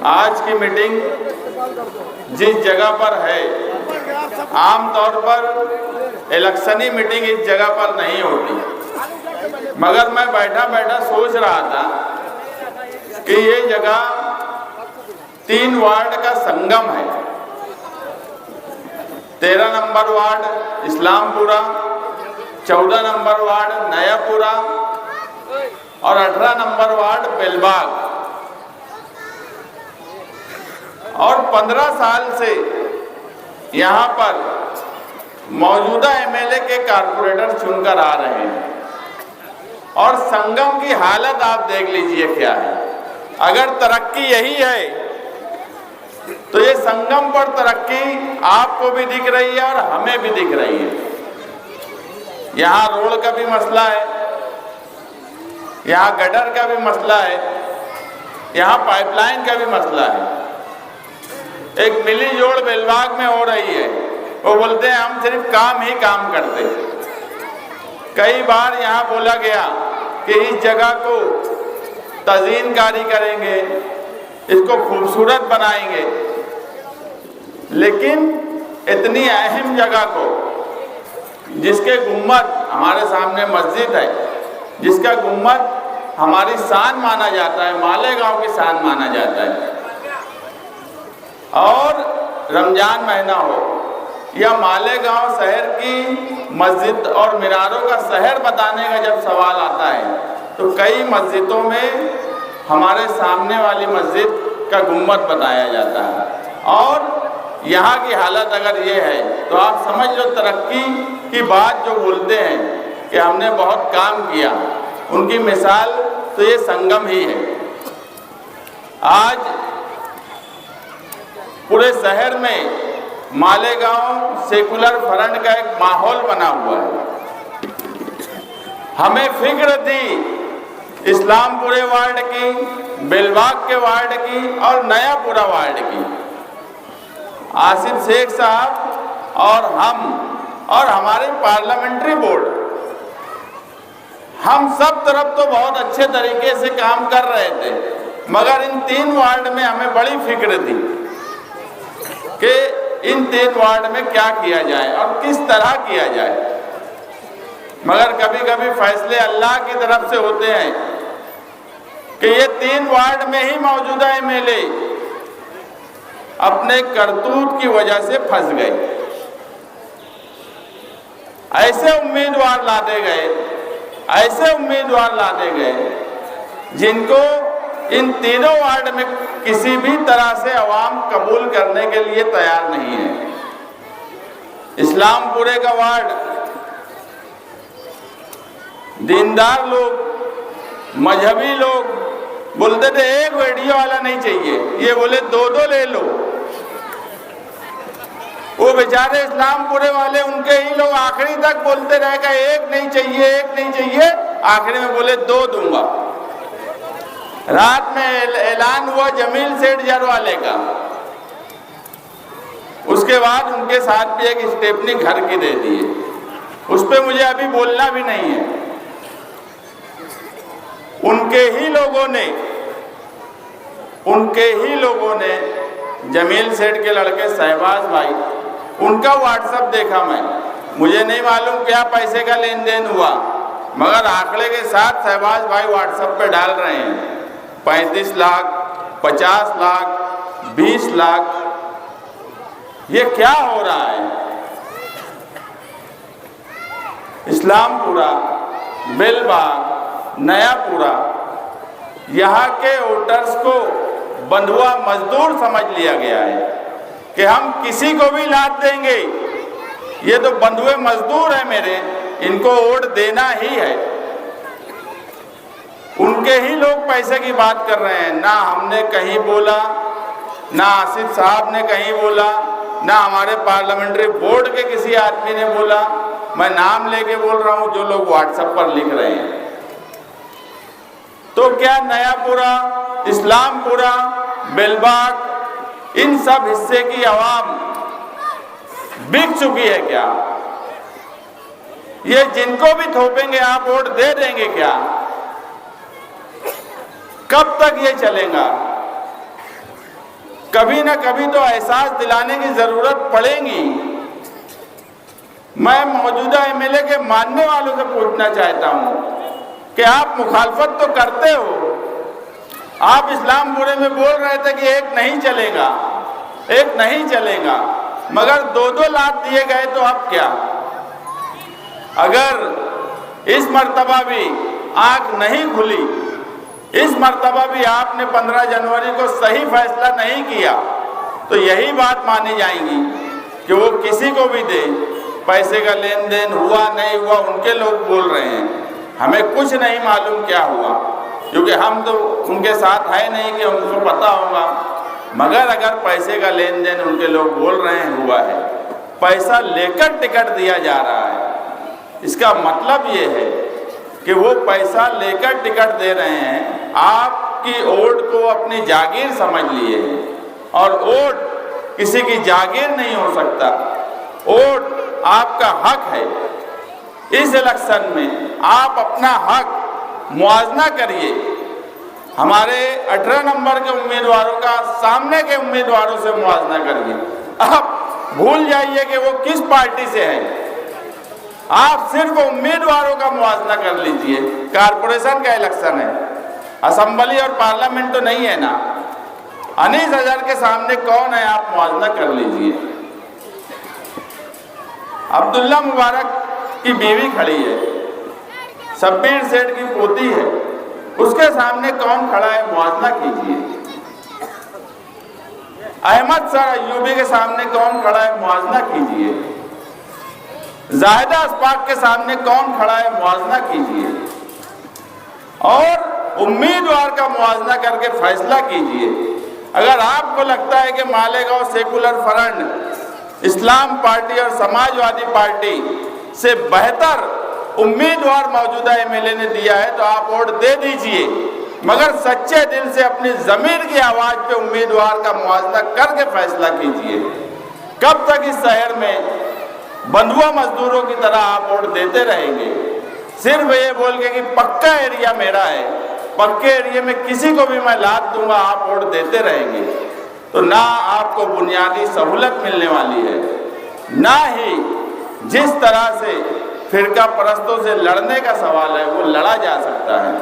आज की मीटिंग जिस जगह पर है, आमतौर पर इलेक्शनी मीटिंग इस जगह पर नहीं होती, मगर मैं बैठा बैठा सोच रहा था कि ये जगह 3 वार्ड का संगम है। 13 number ward Islampura, 14 number ward Nayapura और 18 नंबर वार्ड बेलबाग। और 15 साल से यहाँ पर मौजूदा एमएलए के कारपोरेटर चुनकर आ रहे हैं और संगम की हालत आप देख लीजिए क्या है। अगर तरक्की यही है तो ये संगम पर तरक्की आपको भी दिख रही है और हमें भी दिख रही है। यहाँ रोड का भी मसला है, यहाँ गटर का भी मसला है, यहाँ पाइपलाइन का भी मसला है। एक मिली जोड़ बेलबाग में हो रही है, वो बोलते हैं हम सिर्फ काम ही काम करते। कई बार यहाँ बोला गया कि इस जगह को तज़ीनकारी करेंगे, इसको खूबसूरत बनाएंगे, लेकिन इतनी अहम जगह को, जिसके गुम्बद हमारे सामने मस्जिद है, जिसका गुम्बद हमारी शान माना जाता है, मालेगांव की शान माना जाता है, और रमजान महीना हो या मालेगांव शहर की मस्जिद और मीनारों का शहर बताने का जब सवाल आता है तो कई मस्जिदों में हमारे सामने वाली मस्जिद का गुम्बद बताया जाता है। और यहाँ की हालत अगर ये है तो आप समझ लो तरक्की की बात जो बोलते हैं कि हमने बहुत काम किया, उनकी मिसाल तो ये संगम ही है। आज पूरे शहर में मालेगांव सेकुलर फ्रंट का एक माहौल बना हुआ है। हमें फिक्र थी इस्लामपुरे वार्ड की, बेलबाग के वार्ड की और नयापुरा वार्ड की। आसिफ शेख साहब और हम और हमारे पार्लियामेंट्री बोर्ड, हम सब तरफ तो बहुत अच्छे तरीके से काम कर रहे थे, मगर इन 3 वार्ड में हमें बड़ी फिक्र थी कि इन 3 वार्ड में क्या किया जाए और किस तरह किया जाए। मगर कभी कभी फैसले अल्लाह की तरफ से होते हैं कि ये 3 वार्ड में ही मौजूदा एमएलए अपने करतूत की वजह से फंस गए। ऐसे उम्मीदवार लादे गए जिनको इन तीनों वार्ड में किसी भी तरह से अवाम कबूल करने के लिए तैयार नहीं है। इस्लामपुरे का वार्ड दीनदार लोग, मजहबी लोग बोलते थे एक वीडियो वाला नहीं चाहिए, ये बोले 2-2 ले लो। वो बेचारे इस्लामपुरे वाले, उनके ही लोग आखिरी तक बोलते रह गए एक नहीं चाहिए, आखिरी में बोले 2 दूंगा। रात में ऐलान हुआ जमील सेठ जर वाले का, उसके बाद उनके साथ भी एक स्टेपनी घर की दे दी है। उस पर मुझे अभी बोलना भी नहीं है। उनके ही लोगों ने जमील सेठ के लड़के शहबाज भाई, उनका व्हाट्सएप देखा मैं, मुझे नहीं मालूम क्या पैसे का लेन देन हुआ, मगर आंकड़े के साथ शहबाज भाई व्हाट्सएप पे डाल रहे हैं 35 लाख, 50 लाख, 20 लाख। ये क्या हो रहा है? इस्लामपुरा, बेलबाग, नयापुरा, यहाँ के वोटर्स को बंधुआ मजदूर समझ लिया गया है कि हम किसी को भी लाद देंगे, ये तो बंधुए मजदूर है मेरे, इनको वोट देना ही है। उनके ही लोग पैसे की बात कर रहे हैं। ना हमने कहीं बोला, ना आसिफ साहब ने कहीं बोला, ना हमारे पार्लियामेंट्री बोर्ड के किसी आदमी ने बोला। मैं नाम लेके बोल रहा हूं जो लोग व्हाट्सएप पर लिख रहे हैं। तो क्या नयापुरा, इस्लामपुरा, बेलबाग, इन सब हिस्से की आवाम बिक चुकी है क्या? ये जिनको भी थोपेंगे आप वोट दे देंगे क्या? कब तक ये चलेगा? कभी ना कभी तो एहसास दिलाने की जरूरत पड़ेगी। मैं मौजूदा एमएलए के मानने वालों से पूछना चाहता हूं कि आप मुखालफत तो करते हो, आप इस्लामपुरे में बोल रहे थे कि एक नहीं चलेगा, एक नहीं चलेगा, मगर 2-2 लाख दिए गए तो अब क्या? अगर इस मर्तबा भी आंख नहीं खुली, इस मर्तबा भी आपने 15 जनवरी को सही फैसला नहीं किया, तो यही बात मानी जाएगी कि वो किसी को भी दे, पैसे का लेन देन हुआ नहीं हुआ उनके लोग बोल रहे हैं, हमें कुछ नहीं मालूम क्या हुआ, क्योंकि हम तो उनके साथ है नहीं कि उनको पता होगा। मगर अगर पैसे का लेन देन उनके लोग बोल रहे हैं हुआ है, पैसा लेकर टिकट दिया जा रहा है, इसका मतलब ये है कि वो पैसा लेकर टिकट दे रहे हैं, आपकी वोट को अपनी जागीर समझ लिए हैं। और वोट किसी की जागीर नहीं हो सकता, वोट आपका हक है। इस इलेक्शन में आप अपना हक मुआवजा करिए। हमारे 18 नंबर के उम्मीदवारों का सामने के उम्मीदवारों से मुआवजा करिए। आप भूल जाइए कि वो किस पार्टी से है, आप सिर्फ उम्मीदवारों का मुआवजा कर लीजिए। कारपोरेशन का इलेक्शन है, असेंबली और पार्लियामेंट तो नहीं है ना। अनीस अजहर के सामने कौन है, आप मुआवजा कर लीजिए। अब्दुल्ला मुबारक की बीवी खड़ी है, शब्बीर सेठ की पोती है, उसके सामने कौन खड़ा है, मुआवजा कीजिए। अहमद सर अयूबी के सामने कौन खड़ा है, मुआवजा कीजिए। जाहिदा अस्पाक के सामने कौन खड़ा है, मुआवजा कीजिए। और उम्मीदवार का मुआवजा करके फैसला कीजिए। अगर आपको लगता है कि मालेगांव सेकुलर फ्रंट इस्लाम पार्टी और समाजवादी पार्टी से बेहतर उम्मीदवार मौजूदा एमएलए ने दिया है तो आप वोट दे दीजिए, मगर सच्चे दिल से अपनी जमीर की आवाज पे उम्मीदवार का मुआवजा करके फैसला कीजिए। कब तक इस शहर में बंधुआ मजदूरों की तरह आप वोट देते रहेंगे, सिर्फ ये बोल के कि पक्का एरिया मेरा है, पक्के एरिया में किसी को भी मैं लाद दूंगा, आप वोट देते रहेंगे, तो ना आपको बुनियादी सहूलत मिलने वाली है, ना ही जिस तरह से फिरका परस्तों से लड़ने का सवाल है वो लड़ा जा सकता है।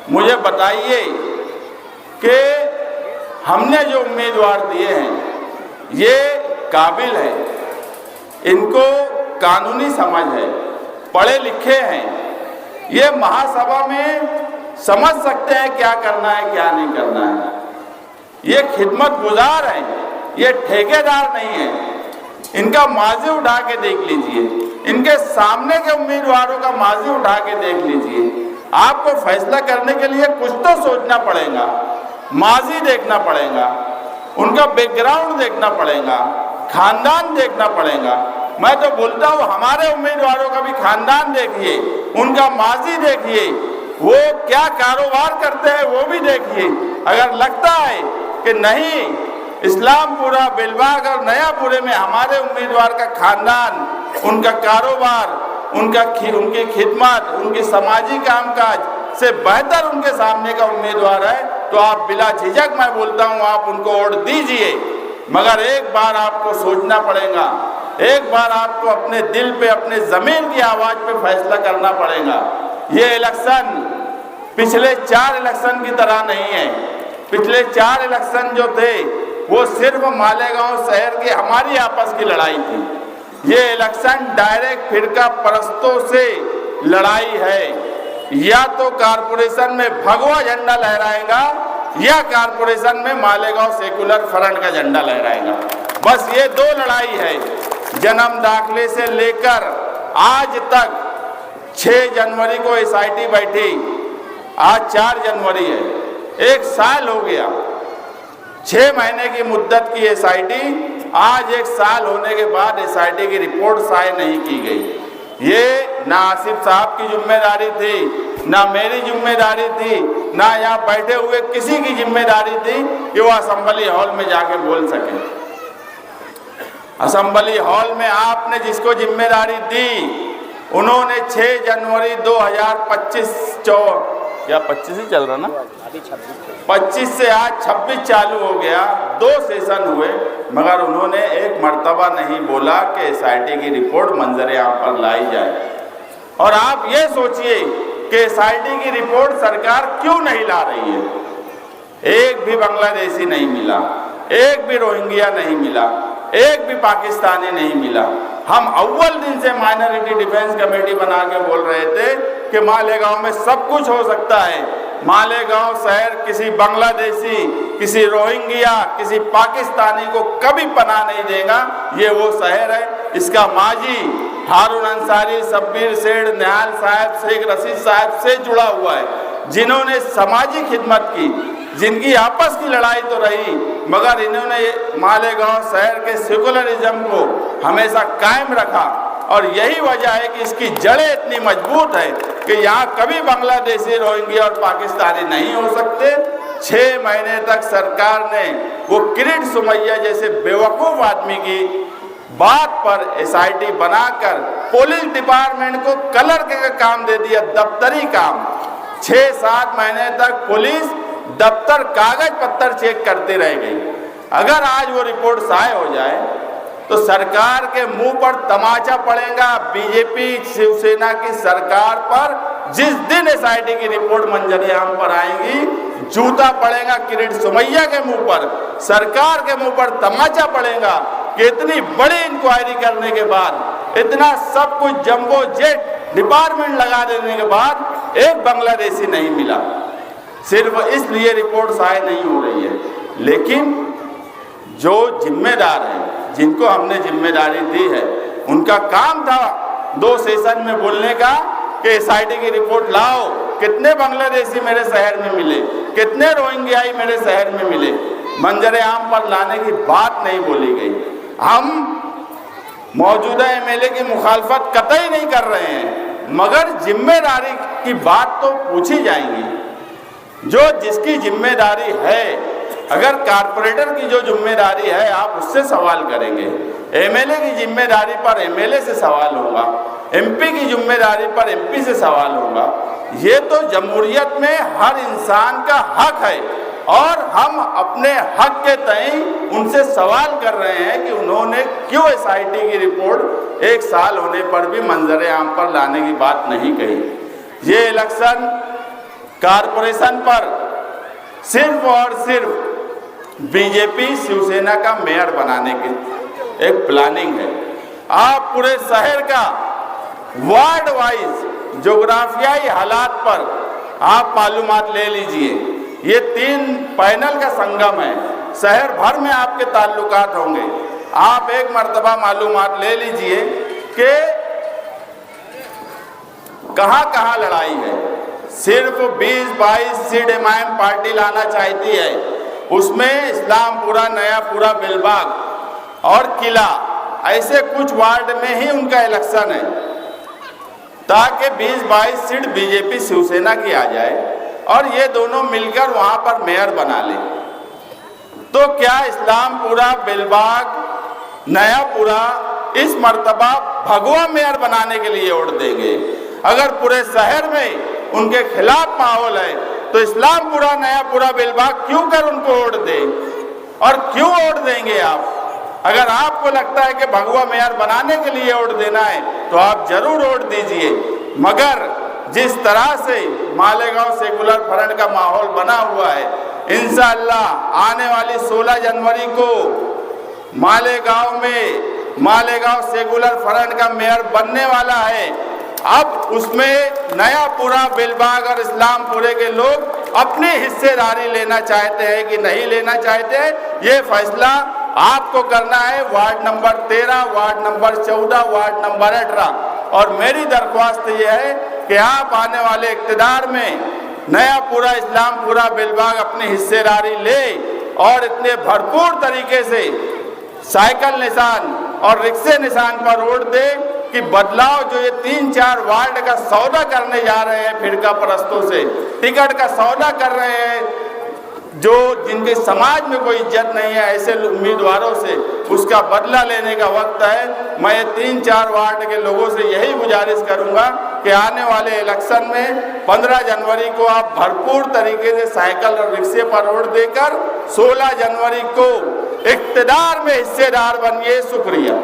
मुझे बताइए कि हमने जो उम्मीदवार दिए हैं ये काबिल है, इनको कानूनी समझ है, पढ़े लिखे हैं, ये महासभा में समझ सकते हैं क्या करना है क्या नहीं करना है, ये खिदमत गुजार हैं, ये ठेकेदार नहीं है। इनका माजी उठा के देख लीजिए, इनके सामने के उम्मीदवारों का माजी उठा के देख लीजिए। आपको फैसला करने के लिए कुछ तो सोचना पड़ेगा, माजी देखना पड़ेगा, उनका बैकग्राउंड देखना पड़ेगा, खानदान देखना पड़ेगा। मैं तो बोलता हूँ हमारे उम्मीदवारों का भी खानदान देखिए, उनका माजी देखिए, वो क्या कारोबार करते हैं वो भी देखिए। अगर लगता है कि नहीं इस्लामपुरा, बेलबाग और नयापुरे में हमारे उम्मीदवार का खानदान, उनका कारोबार, उनकी खिदमत, उनकी समाजी कामकाज से बेहतर उनके सामने का उम्मीदवार है, तो आप बिला झिझक मैं बोलता हूँ आप उनको वोट दीजिए। मगर एक बार आपको सोचना पड़ेगा, एक बार आपको अपने दिल पे, अपने जमीन की आवाज पे फैसला करना पड़ेगा। ये इलेक्शन पिछले 4 इलेक्शन की तरह नहीं है। पिछले 4 इलेक्शन जो थे वो सिर्फ मालेगांव शहर की हमारी आपस की लड़ाई थी। ये इलेक्शन डायरेक्ट फिरका परस्तों से लड़ाई है। या तो कारपोरेशन में भगवा झंडा लहराएगा या कारपोरेशन में मालेगांव सेकुलर फ्रंट का झंडा लहराएगा। बस ये 2 लड़ाई है। जन्म दाखिले से लेकर आज तक 6 जनवरी को एसआईटी बैठी, आज 4 जनवरी है, 1 साल हो गया। 6 महीने की मुद्दत की एसआईटी, आज 1 साल होने के बाद एसआईटी की रिपोर्ट शाये नहीं की गई। ये ना आसिफ साहब की जिम्मेदारी थी, ना मेरी जिम्मेदारी थी, ना यहाँ बैठे हुए किसी की जिम्मेदारी थी कि वो असेंबली हॉल में जाके बोल सके। असेंबली हॉल में आपने जिसको जिम्मेदारी दी, उन्होंने 6 जनवरी 2025 या 25 ही चल रहा ना, 25 से आज 26 चालू हो गया, 2 सेशन हुए, मगर उन्होंने एक मर्तबा नहीं बोला कि SIT की रिपोर्ट मंजर आम पर लाई जाए। और आप ये सोचिए कि SIT की रिपोर्ट सरकार क्यों नहीं ला रही है। एक भी बांग्लादेशी नहीं मिला, एक भी रोहिंग्या नहीं मिला, एक भी पाकिस्तानी नहीं मिला। हम अव्वल दिन से माइनॉरिटी डिफेंस कमेटी बना के बोल रहे थे कि मालेगांव में सब कुछ हो सकता है। मालेगांव शहर किसी बांग्लादेशी, किसी रोहिंग्या, किसी पाकिस्तानी को कभी पनाह नहीं देगा। ये वो शहर है, इसका माजी हारून अंसारी, शब्बीर सेठ, निहाल साहब, शेख रशीद साहब से जुड़ा हुआ है, जिन्होंने समाजी खिदमत की, जिनकी आपस की लड़ाई तो रही, मगर इन्होंने मालेगांव शहर के सेकुलरिज्म को हमेशा कायम रखा। और यही वजह है कि इसकी जड़ें इतनी मजबूत है कि यहाँ कभी बांग्लादेशी, रोहिंग्या और पाकिस्तानी नहीं हो सकते। 6 महीने तक सरकार ने वो किरीट सुमैया जैसे बेवकूफ़ आदमी की बात पर SIT बनाकर पुलिस डिपार्टमेंट को कलर के काम दे दिया, दफ्तरी काम। 6-7 महीने तक पुलिस दफ्तर कागज पत्तर चेक करते रह गई। अगर आज वो रिपोर्ट शाये हो जाए तो सरकार के मुंह पर तमाचा पड़ेगा। बीजेपी शिवसेना की सरकार पर जिस दिन SIT की रिपोर्ट मंजर आम पर आएगी, जूता पड़ेगा किरीट सुमैया के मुंह पर, सरकार के मुंह पर तमाचा पड़ेगा कि इतनी बड़ी इंक्वायरी करने के बाद, इतना सब कुछ जंबो जेट डिपार्टमेंट लगा देने के बाद एक बांग्लादेशी नहीं मिला। सिर्फ इसलिए रिपोर्ट शाये नहीं हो रही है। लेकिन जो जिम्मेदार हैं, जिनको हमने जिम्मेदारी दी है, उनका काम था 2 सेशन में बोलने का कि SIT की रिपोर्ट लाओ, कितने बांग्लादेशी मेरे शहर में मिले, कितने रोहिंग्याई मेरे शहर में मिले। मंजर आम पर लाने की बात नहीं बोली गई। हम मौजूदा MLA की मुखालफत कतई नहीं कर रहे हैं, मगर जिम्मेदारी की बात तो पूछी जाएंगी। जो जिसकी जिम्मेदारी है, अगर कारपोरेटर की जो जिम्मेदारी है आप उससे सवाल करेंगे, MLA की जिम्मेदारी पर MLA से सवाल होगा, MP की जिम्मेदारी पर MP से सवाल होगा। ये तो जमहूरियत में हर इंसान का हक है और हम अपने हक के तय उनसे सवाल कर रहे हैं कि उन्होंने क्यों SIT की रिपोर्ट 1 साल होने पर भी मंजर आम पर लाने की बात नहीं कही। ये इलेक्शन कारपोरेशन पर सिर्फ और सिर्फ बीजेपी शिवसेना का मेयर बनाने की एक प्लानिंग है। आप पूरे शहर का वार्ड वाइज जोग्राफियाई हालात पर आप मालूमात ले लीजिए। ये 3 पैनल का संगम है, शहर भर में आपके ताल्लुकात होंगे। आप एक मर्तबा मालूमात ले लीजिए कि कहाँ कहाँ लड़ाई है। सिर्फ 20-22 सीट MIM पार्टी लाना चाहती है, उसमें इस्लामपुरा, नयापुरा, बेलबाग और किला, ऐसे कुछ वार्ड में ही उनका इलेक्शन है, ताकि 20-22 सीट बीजेपी शिवसेना की आ जाए और ये दोनों मिलकर वहां पर मेयर बना ले। तो क्या इस्लामपुरा, बेलबाग, नयापुरा इस मर्तबा भगवा मेयर बनाने के लिए वोट देंगे? अगर पूरे शहर में उनके खिलाफ माहौल है तो इस्लामपुरा, नयापुरा, बेलबाग क्यों कर उनको वोट दें? और क्यों वोट देंगे आप? अगर आपको लगता है कि भगवा मेयर बनाने के लिए वोट देना है तो आप जरूर वोट दीजिए, मगर जिस तरह से मालेगांव सेकुलर फ्रंट का माहौल बना हुआ है, इंशाअल्लाह आने वाली 16 जनवरी को मालेगांव में मालेगांव सेकुलर फ्रंट का मेयर बनने वाला है। अब उसमें नयापुरा, बेलबाग और इस्लामपुरे के लोग अपनी हिस्सेदारी लेना चाहते हैं कि नहीं लेना चाहते, ये फैसला आपको करना है। Ward number 13, ward number 14, ward number 18। और मेरी दरख्वास्त ये है कि आप आने वाले इक़्तिदार में नयापुरा, इस्लामपुरा, बेलबाग अपनी हिस्सेदारी ले और इतने भरपूर तरीके से साइकिल निशान और रिक्शे निशान पर वोट दे कि बदलाव जो ये 3-4 वार्ड का सौदा करने जा रहे हैं फिरका परस्तों से, टिकट का सौदा कर रहे हैं, जो जिनके समाज में कोई इज्जत नहीं है, ऐसे उम्मीदवारों से उसका बदला लेने का वक्त है। मैं 3-4 वार्ड के लोगों से यही गुजारिश करूंगा कि आने वाले इलेक्शन में 15 जनवरी को आप भरपूर तरीके से साइकिल और रिक्शे पर वोट देकर 16 जनवरी को इक़्तिदार में हिस्सेदार बनिए। शुक्रिया।